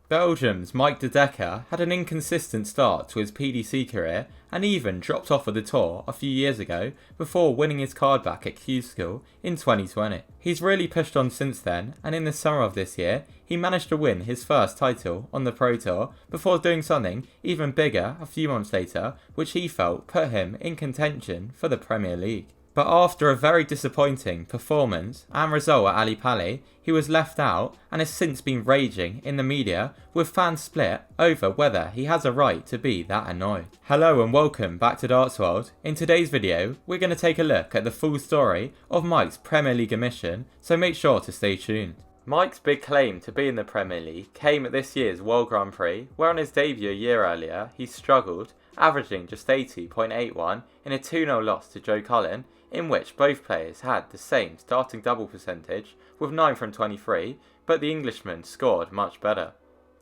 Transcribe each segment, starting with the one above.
Belgium's Mike De Decker had an inconsistent start to his PDC career and even dropped off of the tour a few years ago before winning his card back at Q School in 2020. He's really pushed on since then, and in the summer of this year, he managed to win his first title on the Pro Tour before doing something even bigger a few months later, which he felt put him in contention for the Premier League. But after a very disappointing performance and result at Ali Pali, he was left out and has since been raging in the media with fans split over whether he has a right to be that annoyed. Hello and welcome back to Darts World. In today's video, we're going to take a look at the full story of Mike's Premier League omission, so make sure to stay tuned. Mike's big claim to be in the Premier League came at this year's World Grand Prix, where on his debut a year earlier, he struggled, averaging just 80.81 in a 2-0 loss to Joe Cullen, in which both players had the same starting double percentage with 9 from 23, but the Englishman scored much better.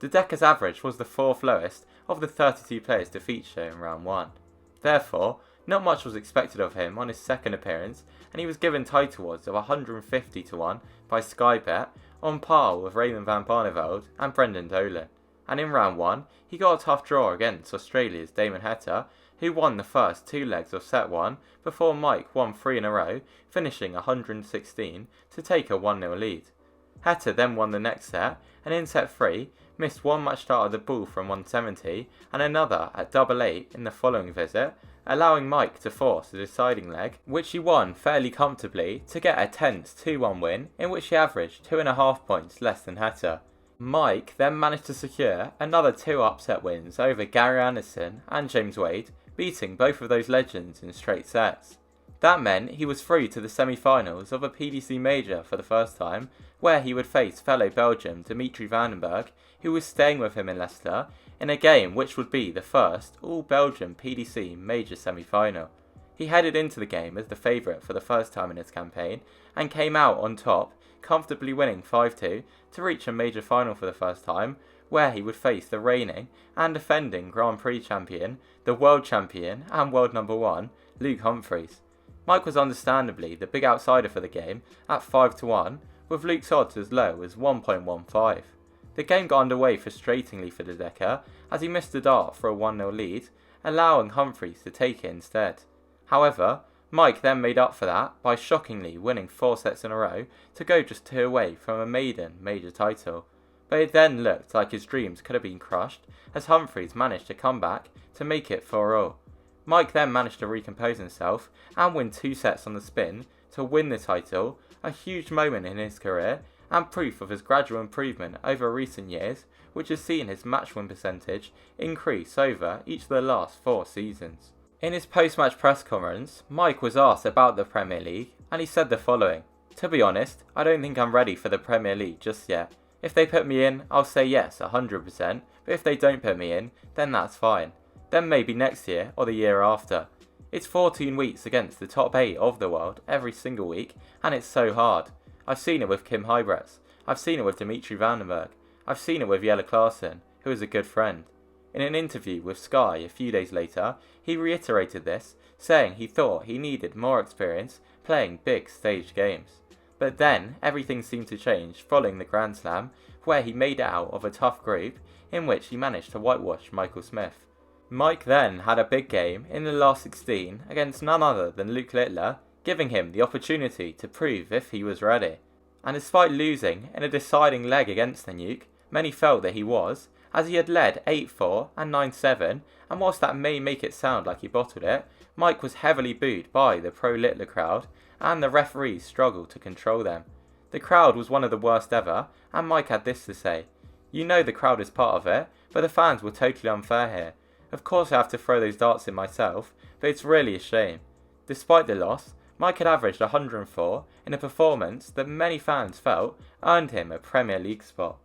De Decker's average was the 4th lowest of the 32 players to feature in round 1. Therefore, not much was expected of him on his second appearance, and he was given title odds of 150 to 1 by Sky Bet, on par with Raymond van Barneveld and Brendan Dolan. And in round 1, he got a tough draw against Australia's Damon Heta, who won the first 2 legs of set 1 before Mike won 3 in a row, finishing 116 to take a 1-0 lead. Heta then won the next set, and in set 3 missed one match start of the ball from 170 and another at double 8 in the following visit, allowing Mike to force the deciding leg, which he won fairly comfortably to get a tense 2-1 win in which he averaged 2.5 points less than Heta. Mike then managed to secure another 2 upset wins over Gary Anderson and James Wade, beating both of those legends in straight sets. That meant he was through to the semi-finals of a PDC major for the first time, where he would face fellow Belgium Dimitri Van den Bergh, who was staying with him in Leicester, in a game which would be the first all-Belgium PDC major semi-final. He headed into the game as the favourite for the first time in his campaign, and came out on top, comfortably winning 5-2 to reach a major final for the first time, where he would face the reigning and defending Grand Prix champion, the world champion and world number 1, Luke Humphries. Mike was understandably the big outsider for the game at 5 to 1, with Luke's odds as low as 1.15. The game got underway frustratingly for De Decker as he missed a dart for a 1-0 lead, allowing Humphries to take it instead. However, Mike then made up for that by shockingly winning 4 sets in a row to go just 2 away from a maiden major title. But it then looked like his dreams could have been crushed as Humphries managed to come back to make it 4-0. Mike then managed to recompose himself and win 2 sets on the spin to win the title, a huge moment in his career and proof of his gradual improvement over recent years, which has seen his match win percentage increase over each of the last 4 seasons. In his post-match press conference, Mike was asked about the Premier League and he said the following: "To be honest, I don't think I'm ready for the Premier League just yet. If they put me in, I'll say yes 100%, but if they don't put me in, then that's fine. Then maybe next year or the year after. It's 14 weeks against the top 8 of the world every single week, and it's so hard. I've seen it with Kim Huybrechts, I've seen it with Dimitri Van den Bergh, I've seen it with Jelle Klaassen, who is a good friend." In an interview with Sky a few days later, he reiterated this, saying he thought he needed more experience playing big stage games. But then, everything seemed to change following the Grand Slam, where he made it out of a tough group, in which he managed to whitewash Michael Smith. Mike then had a big game in the last 16 against none other than Luke Littler, giving him the opportunity to prove if he was ready. And despite losing in a deciding leg against the Nuke, many felt that he was, as he had led 8-4 and 9-7, and whilst that may make it sound like he bottled it, Mike was heavily booed by the pro-Littler crowd, and the referees struggled to control them. The crowd was one of the worst ever, and Mike had this to say: "You know the crowd is part of it, but the fans were totally unfair here. Of course I have to throw those darts in myself, but it's really a shame." Despite the loss, Mike had averaged 104 in a performance that many fans felt earned him a Premier League spot.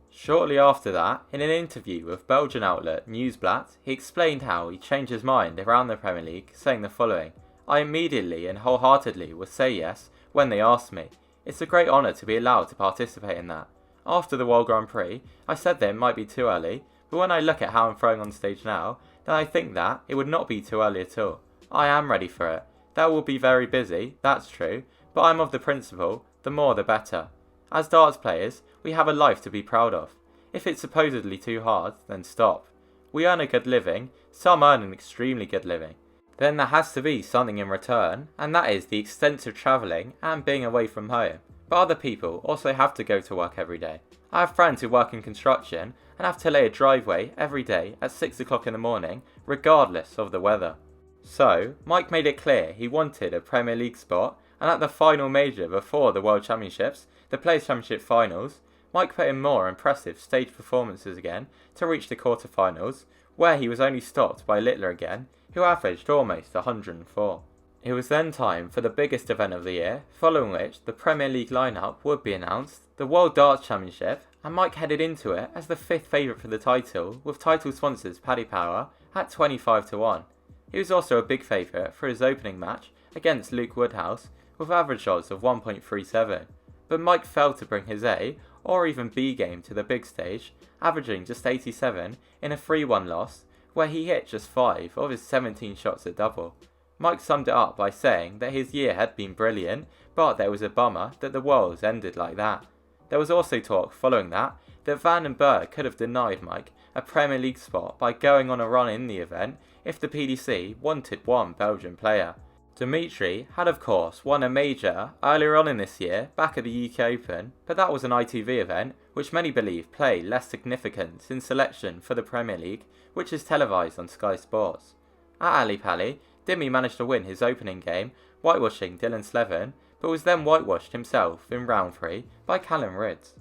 Shortly after that, in an interview with Belgian outlet Nieuwsblad, he explained how he changed his mind around the Premier League, saying the following: "I immediately and wholeheartedly would say yes when they asked me. It's a great honour to be allowed to participate in that. After the World Grand Prix, I said that it might be too early, but when I look at how I'm throwing on stage now, then I think that it would not be too early at all. I am ready for it. That will be very busy, that's true, but I'm of the principle, the more the better. As darts players, we have a life to be proud of. If it's supposedly too hard, then stop. We earn a good living, some earn an extremely good living. Then there has to be something in return, and that is the extensive travelling and being away from home. But other people also have to go to work every day. I have friends who work in construction and have to lay a driveway every day at 6 o'clock in the morning, regardless of the weather. So, Mike made it clear he wanted a Premier League spot, and at the final major before the World Championships, the Players' Championship finals, Mike put in more impressive stage performances again to reach the quarterfinals, where he was only stopped by Littler again, who averaged almost 104. It was then time for the biggest event of the year, following which the Premier League lineup would be announced, the World Darts Championship, and Mike headed into it as the 5th favourite for the title, with title sponsors Paddy Power at 25-1. He was also a big favourite for his opening match against Luke Woodhouse, with average odds of 1.37. But Mike failed to bring his A or even B game to the big stage, averaging just 87 in a 3-1 loss, where he hit just 5 of his 17 shots at double. Mike summed it up by saying that his year had been brilliant, but there was a bummer that the Worlds ended like that. There was also talk following that Van den Berg could have denied Mike a Premier League spot by going on a run in the event if the PDC wanted one Belgian player. Dimitri had of course won a major earlier on in this year back at the UK Open, but that was an ITV event which many believe play less significance in selection for the Premier League, which is televised on Sky Sports. At Ali Pali, Dimmy managed to win his opening game, whitewashing Dylan Slevin, but was then whitewashed himself in round 3 by Callum Ridds.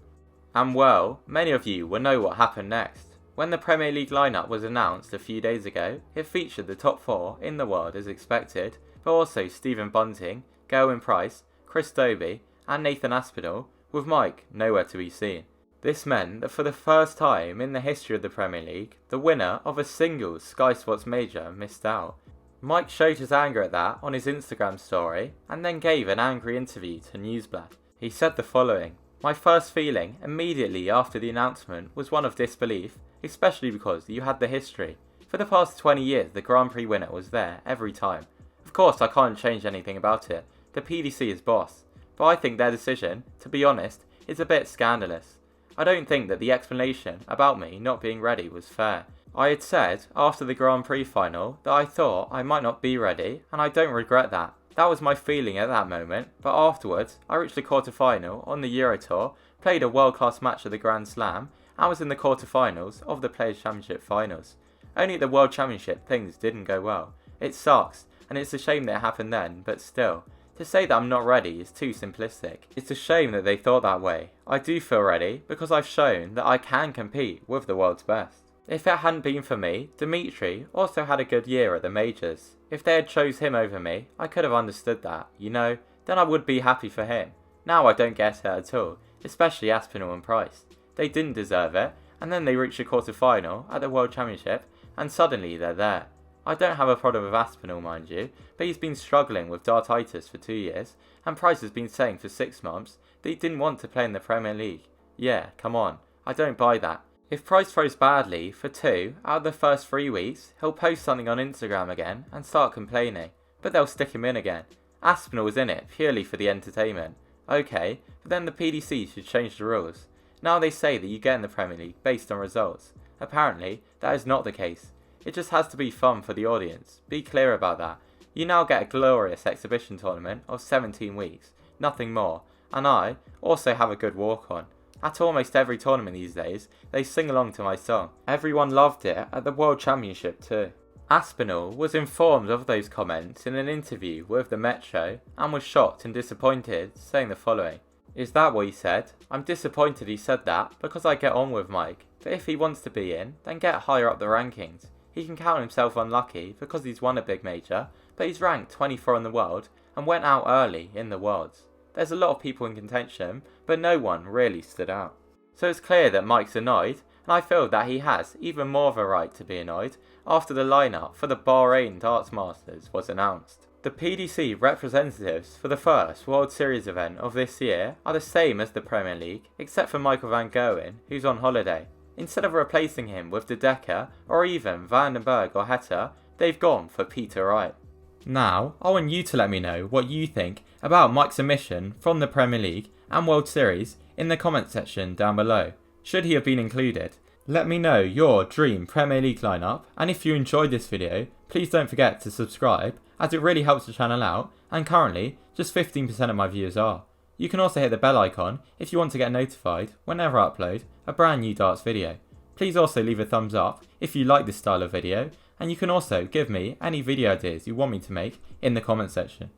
And well, many of you will know what happened next. When the Premier League lineup was announced a few days ago, it featured the top 4 in the world as expected, but also Stephen Bunting, Gerwyn Price, Chris Dobey and Nathan Aspinall, with Mike nowhere to be seen. This meant that for the first time in the history of the Premier League, the winner of a single Sky Sports major missed out. Mike showed his anger at that on his Instagram story and then gave an angry interview to Newsblad. He said the following: "My first feeling immediately after the announcement was one of disbelief, especially because you had the history. For the past 20 years the Grand Prix winner was there every time. Of course I can't change anything about it, the PDC is boss, but I think their decision, to be honest, is a bit scandalous. I don't think that the explanation about me not being ready was fair. I had said after the Grand Prix final that I thought I might not be ready, and I don't regret that. That was my feeling at that moment, but afterwards I reached the quarter-final on the Euro Tour, played a world-class match at the Grand Slam, and was in the quarter-finals of the Players' Championship finals. Only at the World Championship things didn't go well. It sucks, and it's a shame that it happened then, but still. To say that I'm not ready is too simplistic. It's a shame that they thought that way. I do feel ready because I've shown that I can compete with the world's best. If it hadn't been for me, Dimitri also had a good year at the majors. If they had chose him over me, I could have understood that, then I would be happy for him. Now I don't get it at all, especially Aspinall and Price. They didn't deserve it, and then they reached the quarter-final at the World Championship, and suddenly they're there. I don't have a problem with Aspinall, mind you, but he's been struggling with dartitis for 2 years, and Price has been saying for 6 months that he didn't want to play in the Premier League. Yeah, come on, I don't buy that. If Price throws badly for 2 out of the first 3 weeks, he'll post something on Instagram again and start complaining, but they'll stick him in again. Aspinall was in it purely for the entertainment. Okay, but then the PDC should change the rules. Now they say that you get in the Premier League based on results. Apparently, that is not the case. It just has to be fun for the audience. Be clear about that. You now get a glorious exhibition tournament of 17 weeks, nothing more, and I also have a good walk-on. At almost every tournament these days, they sing along to my song. Everyone loved it at the World Championship too." Aspinall was informed of those comments in an interview with the Metro and was shocked and disappointed, saying the following: "Is that what he said? I'm disappointed he said that because I get on with Mike, but if he wants to be in, then get higher up the rankings. He can count himself unlucky because he's won a big major, but he's ranked 24 in the world and went out early in the Worlds. There's a lot of people in contention, but no one really stood out." So it's clear that Mike's annoyed, and I feel that he has even more of a right to be annoyed after the lineup for the Bahrain Darts Masters was announced. The PDC representatives for the first World Series event of this year are the same as the Premier League, except for Michael van Gerwen, who's on holiday. Instead of replacing him with De Decker or even Van den Berg or Heta, they've gone for Peter Wright. Now, I want you to let me know what you think about Mike's omission from the Premier League and World Series in the comment section down below. should he have been included? Let me know your dream Premier League lineup, and if you enjoyed this video, please don't forget to subscribe, as it really helps the channel out, and currently, just 15% of my viewers are. You can also hit the bell icon if you want to get notified whenever I upload a brand new darts video. Please also leave a thumbs up if you like this style of video, and you can also give me any video ideas you want me to make in the comment section.